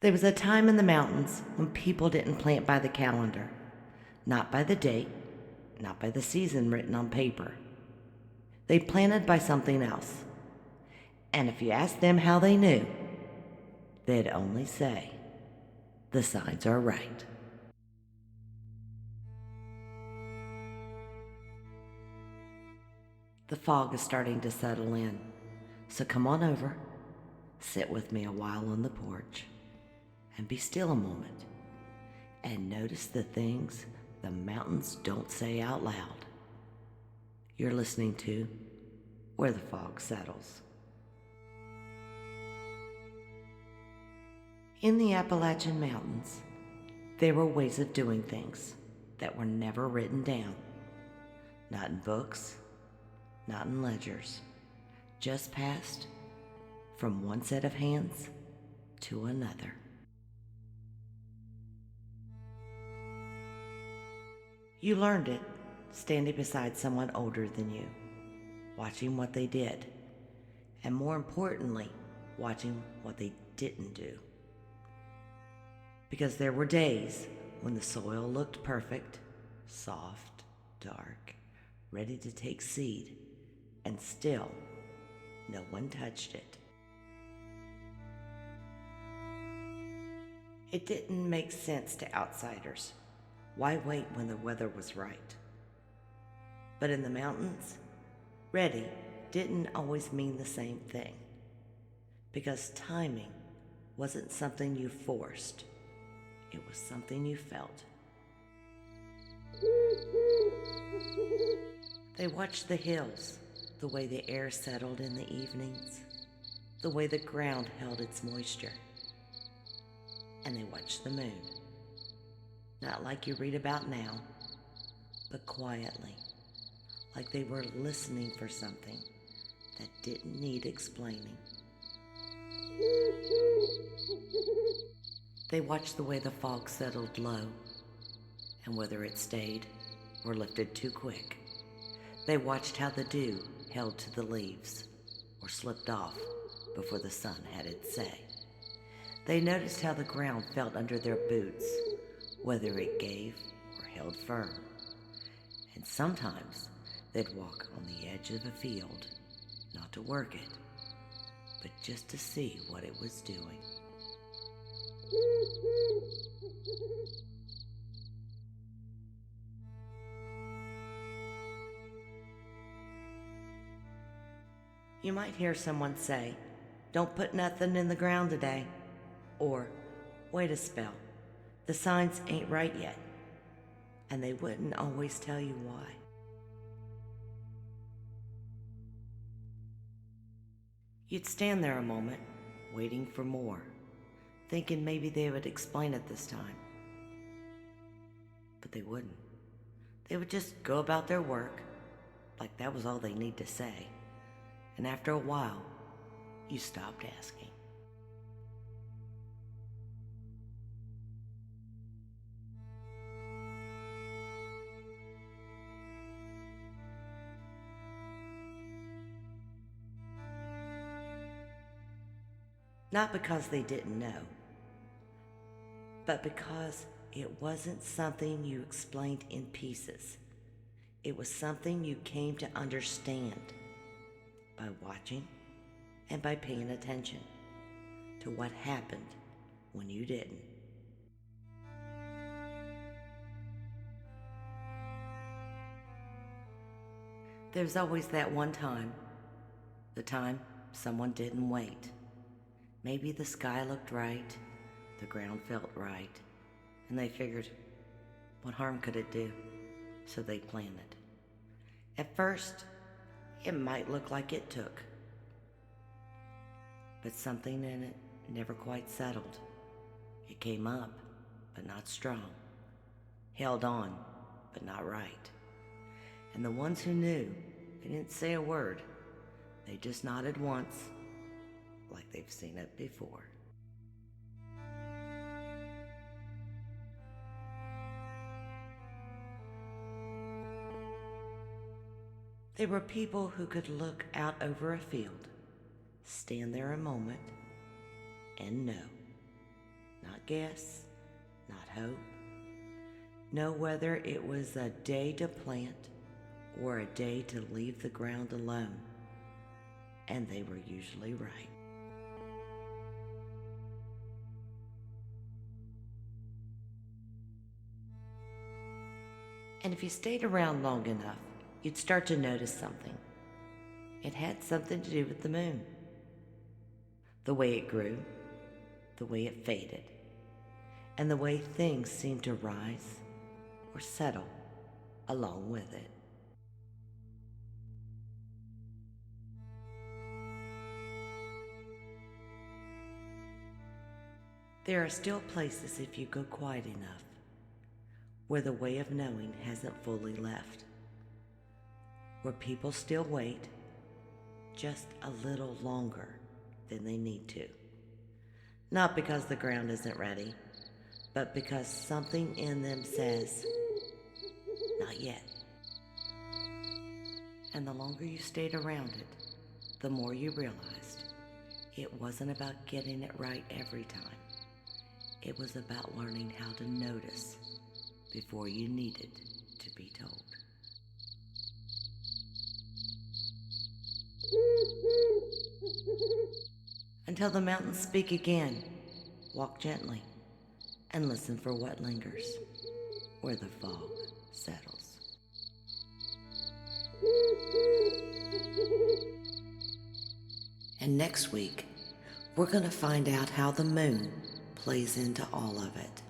There was a time in the mountains when people didn't plant by the calendar, not by the date, not by the season written on paper. They planted by something else. And if you asked them how they knew, they'd only say, the signs are right. The fog is starting to settle in, so come on over, sit with me a while on the porch, and be still a moment, and notice the things the mountains don't say out loud. You're listening to Where the Fog Settles. In the Appalachian Mountains, there were ways of doing things that were never written down. Not in books, not in ledgers, just passed from one set of hands to another. You learned it standing beside someone older than you, watching what they did, and more importantly, watching what they didn't do. Because there were days when the soil looked perfect, soft, dark, ready to take seed, and still no one touched it. It didn't make sense to outsiders. Why wait when the weather was right? But in the mountains, ready didn't always mean the same thing. Because timing wasn't something you forced. It was something you felt. They watched the hills, the way the air settled in the evenings, the way the ground held its moisture. And they watched the moon. Not like you read about now, but quietly, like they were listening for something that didn't need explaining. They watched the way the fog settled low, and whether it stayed or lifted too quick. They watched how the dew held to the leaves or slipped off before the sun had its say. They noticed how the ground felt under their boots, whether it gave or held firm. And sometimes they'd walk on the edge of a field, not to work it, but just to see what it was doing. You might hear someone say, "Don't put nothing in the ground today," or "Wait a spell, the signs ain't right yet," and they wouldn't always tell you why. You'd stand there a moment, waiting for more, thinking maybe they would explain it this time. But they wouldn't. They would just go about their work, like that was all they need to say. And after a while, you stopped asking. Not because they didn't know, but because it wasn't something you explained in pieces. It was something you came to understand by watching and by paying attention to what happened when you didn't. There's always that one time, the time someone didn't wait. Maybe the sky looked right, the ground felt right, and they figured, what harm could it do? So they planted. At first, it might look like it took, but something in it never quite settled. It came up, but not strong, held on, but not right. And the ones who knew, they didn't say a word. They just nodded once, like they've seen it before. They were people who could look out over a field, stand there a moment, and know guess, not hope. Know whether it was a day to plant or a day to leave the ground alone. And they were usually right. And if you stayed around long enough, you'd start to notice something. It had something to do with the moon. The way it grew, the way it faded, and the way things seemed to rise or settle along with it. There are still places, if you go quiet enough, where the way of knowing hasn't fully left, where people still wait just a little longer than they need to. Not because the ground isn't ready, but because something in them says, not yet. And the longer you stayed around it, the more you realized it wasn't about getting it right every time. It was about learning how to notice before you needed to be told. Until the mountains speak again, walk gently and listen for what lingers where the fog settles. And next week, we're going to find out how the moon plays into all of it.